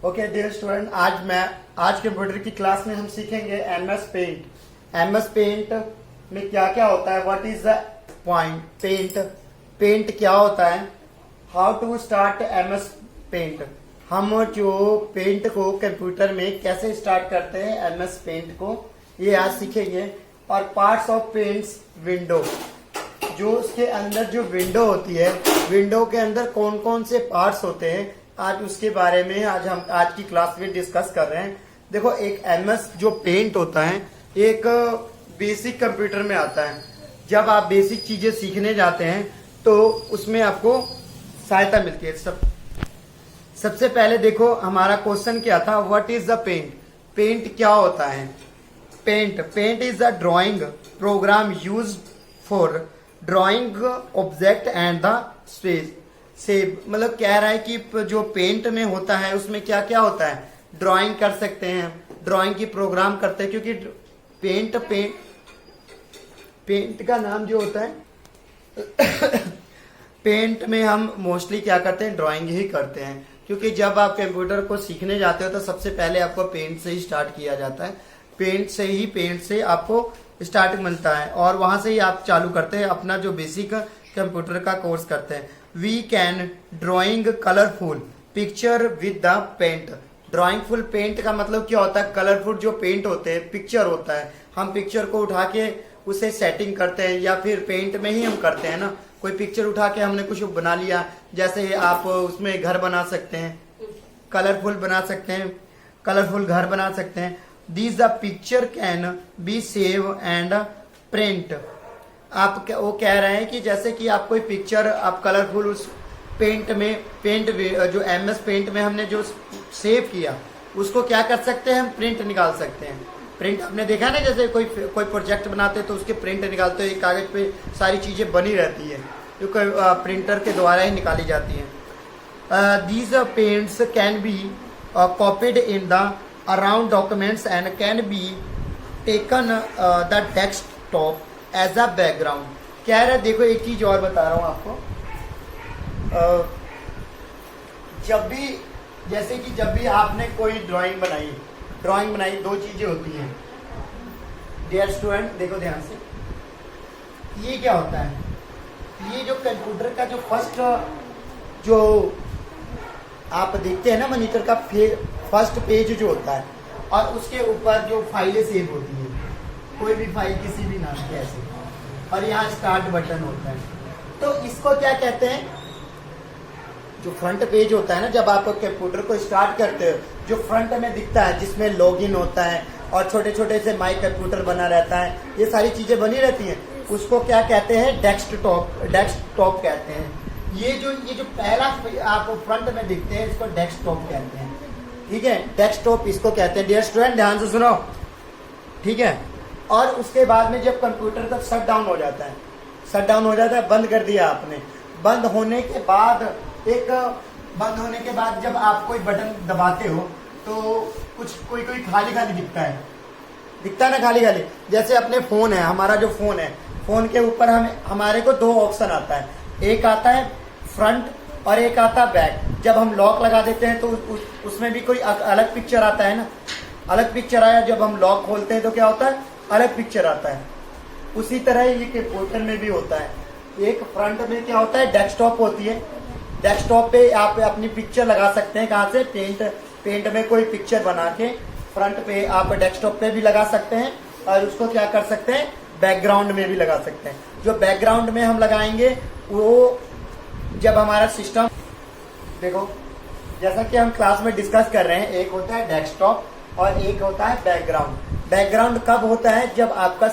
Okay dear student, आज computer की class में हम सीखेंगे एमएस पेंट। एमएस पेंट में क्या क्या होता है, what is the point, paint क्या होता है, how to start MS paint. हम जो पेंट को कंप्यूटर में कैसे स्टार्ट करते हैं एमएस पेंट को, ये आज सीखेंगे। और पार्ट्स ऑफ पेंट्स विंडो, जो उसके अंदर जो विंडो होती है, विंडो के अंदर कौन कौन से पार्ट्स होते हैं, आज उसके बारे में आज की क्लास में डिस्कस कर रहे हैं। देखो, एक एमएस जो पेंट होता है एक बेसिक कंप्यूटर में आता है। जब आप बेसिक चीजें सीखने जाते हैं तो उसमें आपको सहायता मिलती है। सबसे पहले देखो, हमारा क्वेश्चन क्या था, what is the paint. Paint क्या होता है। Paint is the drawing program used for drawing object and the space save. मतलब कह रहा है कि जो पेंट में होता है उसमें क्या क्या होता है, ड्राइंग कर सकते हैं, ड्राइंग की प्रोग्राम करते हैं। क्योंकि पेंट का नाम जो होता है पेंट में हम मोस्टली क्या करते हैं, ड्राइंग ही करते हैं। क्योंकि जब आप कंप्यूटर को सीखने जाते हो तो सबसे पहले आपको पेंट से ही स्टार्ट किया जाता है। पेंट से आपको स्टार्ट मिलता है और वहां से ही आप चालू करते हैं अपना जो बेसिक कंप्यूटर का कोर्स करते हैं। We can drawing colourful picture with the paint. Drawing full paint का मतलब क्या होता है, कलरफुल जो पेंट होते हैं, पिक्चर होता है, हम पिक्चर को उठा के उसे सेटिंग करते हैं, या फिर पेंट में ही हम करते हैं ना। कोई पिक्चर उठा के हमने कुछ बना लिया, जैसे आप उसमें घर बना सकते हैं, कलरफुल बना सकते हैं, कलरफुल घर बना सकते हैं। This the picture can be save and print. आप वो कह रहे हैं कि जैसे कि आप कोई पिक्चर आप कलरफुल उस पेंट जो एमएस पेंट में हमने जो सेव किया उसको क्या कर सकते हैं, हम प्रिंट निकाल सकते हैं। प्रिंट आपने देखा ना, जैसे कोई प्रोजेक्ट बनाते हैं तो उसके प्रिंट निकालते हैं, कागज पे सारी चीजें बनी रहती है जो प्रिंटर के द्वारा ही निकाली जाती है। These paints can be copied in the around documents and can be taken the desktop as a background. कह रहे, देखो एक चीज और बता रहा हूं आपको। जब भी आपने कोई ड्राइंग बनाई, दो चीजें होती हैं डियर स्टूडेंट, देखो ध्यान से। ये क्या होता है, ये जो कंप्यूटर का जो फर्स्ट जो आप देखते हैं ना मॉनिटर का फर्स्ट पेज जो होता है, और उसके ऊपर जो फाइलें सेव होती है, कोई भी फाइल किसी भी नाम की ऐसे, और यहाँ स्टार्ट बटन होता है। तो इसको क्या कहते हैं, जो फ्रंट पेज होता है ना, जब आप कंप्यूटर को स्टार्ट करते हो, जो फ्रंट में दिखता है जिसमें लॉगिन होता है और छोटे छोटे से माई कंप्यूटर बना रहता है, ये सारी चीजें बनी रहती हैं, उसको क्या कहते हैं, डेस्कटॉप कहते हैं। ये जो पहला आप फ्रंट में दिखते हैं इसको डेस्कटॉप कहते हैं। ठीक है, डेस्कटॉप इसको कहते हैं। डियर स्टूडेंट ध्यान से सुनो, ठीक है। और उसके बाद में जब कंप्यूटर का शट डाउन हो जाता है, बंद कर दिया आपने, बंद होने के बाद जब आप कोई बटन दबाते हो तो कुछ कोई खाली दिखता है ना, खाली। जैसे अपने फोन है, हमारा जो फोन है, फोन के ऊपर हमारे को दो ऑप्शन आता है, एक आता है फ्रंट और एक आता है बैक। जब हम लॉक लगा देते हैं तो उसमें भी कोई अलग पिक्चर आता है ना, अलग पिक्चर आया। जब हम लॉक खोलते हैं तो क्या होता है, अलग पिक्चर आता है। उसी तरह ये कंप्यूटर में भी होता है। एक फ्रंट में क्या होता है, डेस्कटॉप होती है। डेस्कटॉप पे आप अपनी पिक्चर लगा सकते हैं, कहाँ से, पेंट में कोई पिक्चर बना के फ्रंट पे आप डेस्कटॉप पे भी लगा सकते हैं, और उसको क्या कर सकते हैं, बैकग्राउंड में भी लगा सकते हैं। जो बैकग्राउंड में हम लगाएंगे वो जब हमारा सिस्टम, देखो जैसा कि हम क्लास में डिस्कस कर रहे हैं, एक होता है डेस्कटॉप और एक होता है बैकग्राउंड। बैकग्राउंड कब होता है, जब आपका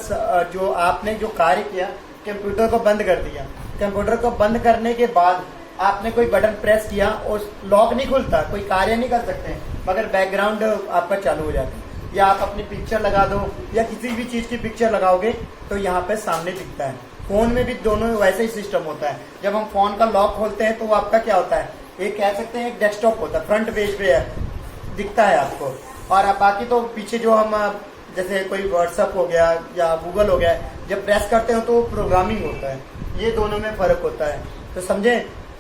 आपने जो कार्य किया, कंप्यूटर को बंद कर दिया, कंप्यूटर को बंद करने के बाद आपने कोई बटन प्रेस किया और लॉक नहीं खुलता, कोई कार्य नहीं कर सकते, मगर बैकग्राउंड आपका चालू हो जाता है। या आप अपनी पिक्चर लगा दो, या किसी भी चीज की पिक्चर लगाओगे तो यहाँ पे सामने दिखता है। फोन में भी दोनों वैसे ही सिस्टम होता है। जब हम फोन का लॉक खोलते हैं तो वो आपका क्या होता है, एक कह सकते हैं एक डेस्कटॉप होता है, फ्रंट पेज पे दिखता है आपको। और बाकी तो पीछे जो हम जैसे कोई व्हाट्सअप हो गया या गूगल हो गया, जब प्रेस करते हो तो प्रोग्रामिंग होता है। ये दोनों में फर्क होता है। तो समझे,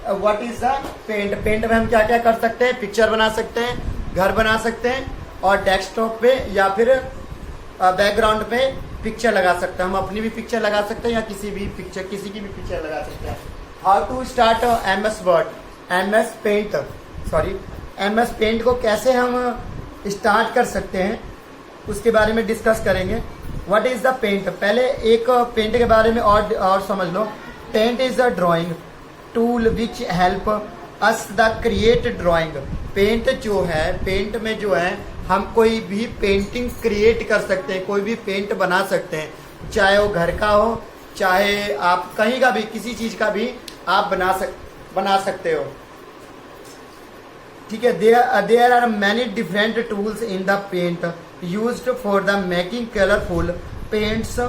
what is the paint. Paint में हम क्या क्या कर सकते हैं, पिक्चर बना सकते हैं, घर बना सकते हैं और डेस्कटॉप पे या फिर बैकग्राउंड पे पिक्चर लगा सकते हैं। हम अपनी भी पिक्चर लगा सकते हैं या किसी की भी पिक्चर लगा सकते हैं। How to start MS word, MS paint, MS paint को कैसे हम स्टार्ट कर सकते हैं उसके बारे में डिस्कस करेंगे। व्हाट इज द पेंट, पहले एक पेंट के बारे में और समझ लो। Paint is a drawing tool which help us the create drawing. Paint जो है, पेंट में जो है हम कोई भी पेंटिंग क्रिएट कर सकते हैं, कोई भी पेंट बना सकते हैं, चाहे वो घर का हो, चाहे आप कहीं का भी, किसी चीज का भी आप बना सकते हो। ठीक है। There are many different tools in the paint used for the making colourful paints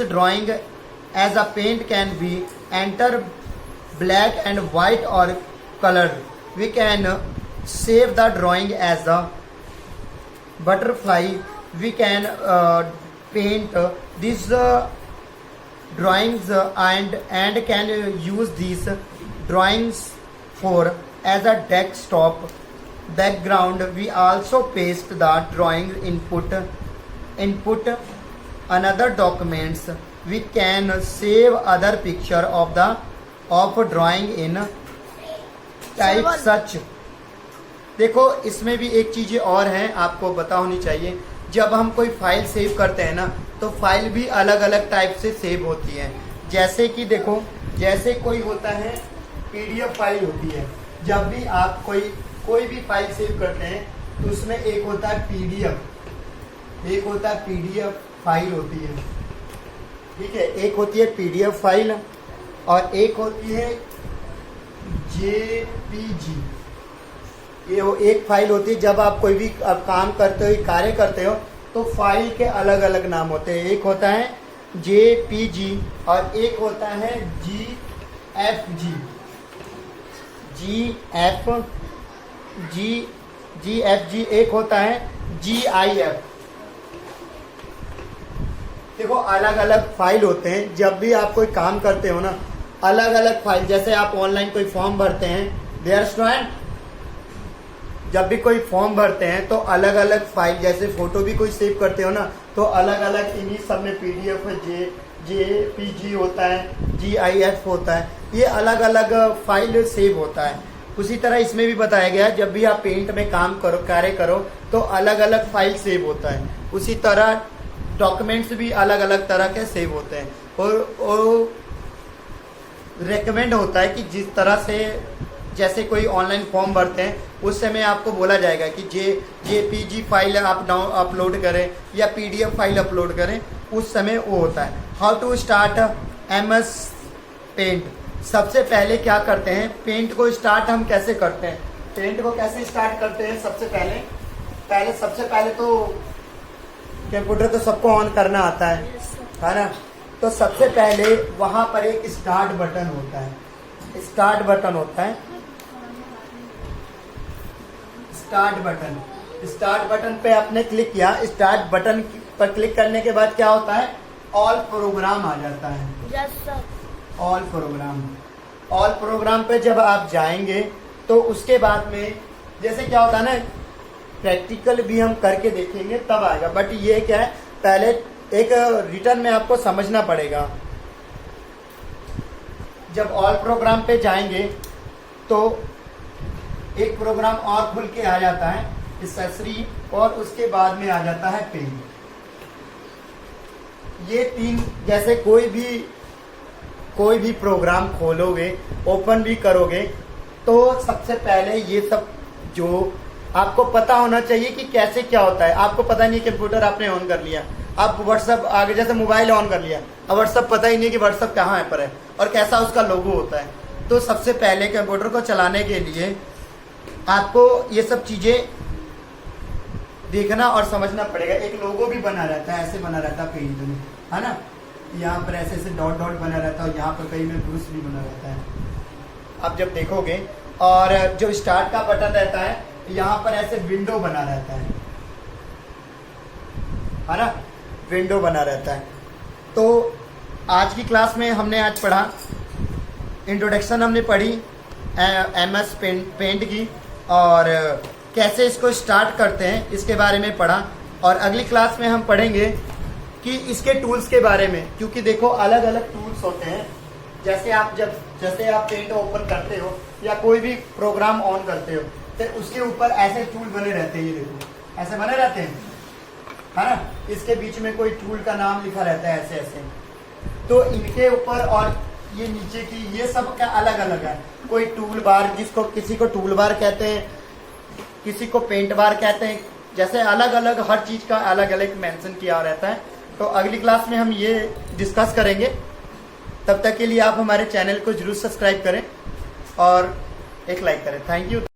drawing as a paint can be enter black and white or colored. We can save the drawing as a butterfly. We can paint these drawings and can use these drawings for as a desktop background. We also paste the drawing input another documents. We can save other picture of drawing in type such. देखो इसमें भी एक चीजें और हैं आपको पता होनी चाहिए। जब हम कोई फाइल सेव करते हैं ना, तो फाइल भी अलग अलग टाइप से सेव होती है। जैसे कि देखो, जैसे कोई होता है PDF फाइल होती है। जब भी आप कोई भी फाइल सेव करते हैं तो उसमें एक होता है PDF फाइल होती है। ठीक है, एक होती है PDF फाइल और एक होती है JPG। ये वो एक फाइल होती है। जब आप कोई भी काम करते हो, कार्य करते हो, तो फाइल के अलग अलग नाम होते हैं। एक होता है JPG और एक होता है GFG, एक होता है GIF। देखो अलग अलग फाइल होते हैं। जब भी आप कोई काम करते हो ना, अलग अलग फाइल, जैसे आप ऑनलाइन कोई फॉर्म भरते हैं डियर स्टूडेंट, जब भी कोई फॉर्म भरते हैं तो अलग अलग फाइल, जैसे फोटो भी कोई सेव करते हो ना, तो अलग अलग इन्हीं सब में PDF JPG होता है, GIF होता है, ये अलग अलग फाइल सेव होता है। उसी तरह इसमें भी बताया गया, जब भी आप पेंट में काम करो, कार्य करो, तो अलग अलग फाइल सेव होता है। उसी तरह डॉक्यूमेंट्स भी अलग अलग तरह के सेव होते हैं और रेकमेंड होता है कि जिस तरह से, जैसे कोई ऑनलाइन फॉर्म भरते हैं उस समय आपको बोला जाएगा कि JPG फाइल आप अपलोड करें या PDF फाइल अपलोड करें, उस समय वो होता है। How to start MS paint. सबसे पहले क्या करते हैं, पेंट को स्टार्ट हम कैसे करते हैं, पेंट को कैसे स्टार्ट करते हैं। सबसे पहले तो कंप्यूटर तो सबको ऑन करना आता है ना। तो सबसे पहले वहां पर एक स्टार्ट बटन होता है। स्टार्ट बटन पे आपने क्लिक किया। स्टार्ट बटन पर क्लिक करने के बाद क्या होता है, ऑल प्रोग्राम आ जाता है। ऑल प्रोग्राम पे जब आप जाएंगे तो उसके बाद में जैसे क्या होता है ना, प्रैक्टिकल भी हम करके देखेंगे तब आएगा। बट ये क्या है, पहले एक रिटर्न में आपको समझना पड़ेगा। जब ऑल प्रोग्राम पे जाएंगे तो एक प्रोग्राम और खुल के आ जाता है, एक्सेसरी, और उसके बाद में आ जाता है पेंट। ये तीन, जैसे कोई भी प्रोग्राम खोलोगे, ओपन भी करोगे, तो सबसे पहले ये सब जो आपको पता होना चाहिए कि कैसे क्या होता है। आपको पता नहीं, कंप्यूटर आपने ऑन कर लिया, आप व्हाट्सएप आगे, जैसे मोबाइल ऑन कर लिया, अब व्हाट्सएप पता ही नहीं कि व्हाट्सएप कहाँ पर है और कैसा उसका लोगो होता है। तो सबसे पहले कंप्यूटर को चलाने के लिए आपको ये सब चीजें देखना और समझना पड़ेगा। एक लोगो भी बना रहता है, ऐसे बना रहता है पेज में, है ना, यहाँ पर ऐसे ऐसे डॉट डॉट बना रहता है और यहाँ पर कहीं में ब्रूस भी बना रहता है। आप जब देखोगे, और जो स्टार्ट का बटन रहता है यहाँ पर ऐसे विंडो बना रहता है ना, विंडो बना रहता है। तो आज की क्लास में हमने आज पढ़ा, इंट्रोडक्शन हमने पढ़ी MS पेंट की, और कैसे इसको स्टार्ट करते हैं इसके बारे में पढ़ा। और अगली क्लास में हम पढ़ेंगे कि इसके टूल्स के बारे में, क्योंकि देखो अलग अलग टूल्स होते हैं। जैसे आप पेंट ओपन करते हो या कोई भी प्रोग्राम ऑन करते हो तो उसके ऊपर ऐसे टूल बने रहते हैं, ये देखो ऐसे बने रहते हैं, है ना। इसके बीच में कोई टूल का नाम लिखा रहता है ऐसे ऐसे। तो इनके ऊपर और ये नीचे की ये सब का अलग अलग है। कोई टूल बार, जिसको किसी को टूल बार कहते हैं, किसी को पेंट बार कहते हैं, जैसे अलग अलग हर चीज का अलग अलग मेंशन किया रहता है। तो अगली क्लास में हम ये डिस्कस करेंगे। तब तक के लिए आप हमारे चैनल को जरूर सब्सक्राइब करें और एक लाइक करें। Thank you.